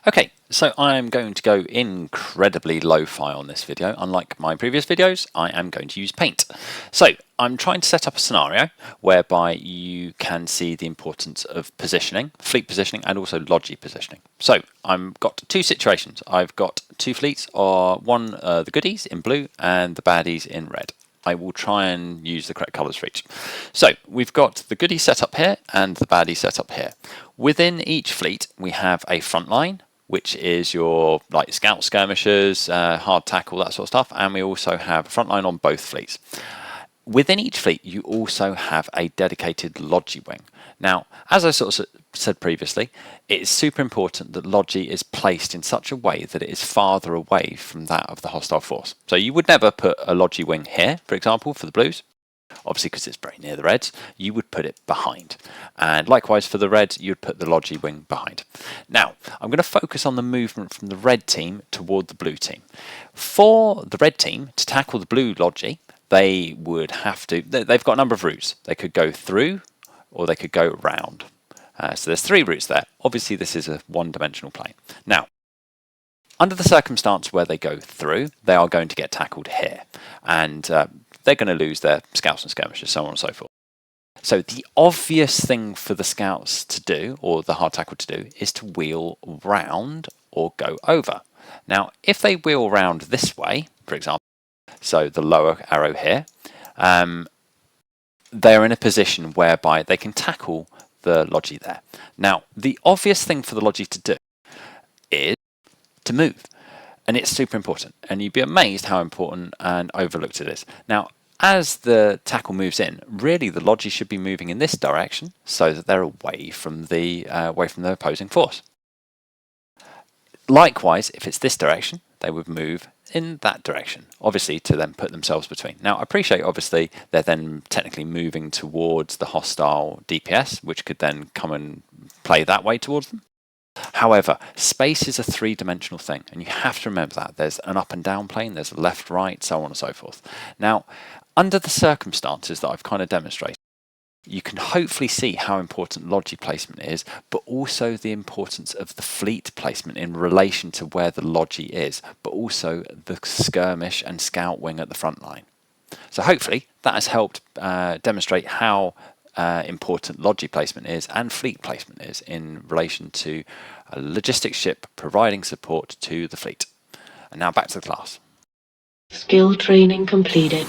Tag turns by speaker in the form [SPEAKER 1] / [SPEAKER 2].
[SPEAKER 1] Okay, so I'm going to go incredibly lo-fi on this video. Unlike my previous videos, I am going to use Paint. So I'm trying to set up a scenario whereby you can see the importance of positioning, fleet positioning, and also Logi positioning. So I've got two situations. I've got two fleets, one the goodies in blue and the baddies in red. I will try and use the correct colours for each. So we've got the goodies set up here and the baddies set up here. Within each fleet, we have a front line, which is your like scout skirmishers, hard tackle, that sort of stuff, and we also have a front line on both fleets. Within each fleet, you also have a dedicated Logi wing. Now, as I sort of said previously, it's super important that Logi is placed in such a way that it is farther away from that of the hostile force. So you would never put a Logi wing here, for example, for the blues. Obviously, because it's very near the reds, you would put it behind. And likewise for the reds, you'd put the Logi wing behind. Now, I'm going to focus on the movement from the red team toward the blue team. For the red team to tackle the blue Logi, they would have to, they've got a number of routes. They could go through or they could go round. So there's three routes there. Obviously, this is a one-dimensional plane. Now, under the circumstance where they go through, they are going to get tackled here. And they're going to lose their scouts and skirmishers, so on and so forth. So the obvious thing for the scouts to do, or the hard tackle to do, is to wheel round or go over. Now, if they wheel round this way, for example, so the lower arrow here, they're in a position whereby they can tackle the Logi there. Now, the obvious thing for the Logi to do is to move. And it's super important, and you'd be amazed how important and overlooked it is. Now, as the tackle moves in, really the Logi should be moving in this direction so that they're away from the opposing force. Likewise, if it's this direction, they would move in that direction, obviously to then put themselves between. Now, I appreciate obviously they're then technically moving towards the hostile DPS, which could then come and play that way towards them. However, space is a three-dimensional thing, and you have to remember that. There's an up and down plane, there's a left, right, so on and so forth. Now, under the circumstances that I've kind of demonstrated, you can hopefully see how important Logi placement is, but also the importance of the fleet placement in relation to where the Logi is, but also the skirmish and scout wing at the front line. So hopefully that has helped demonstrate how important Logi placement is and fleet placement is in relation to a logistics ship providing support to the fleet. And now back to the class.
[SPEAKER 2] Skill training completed.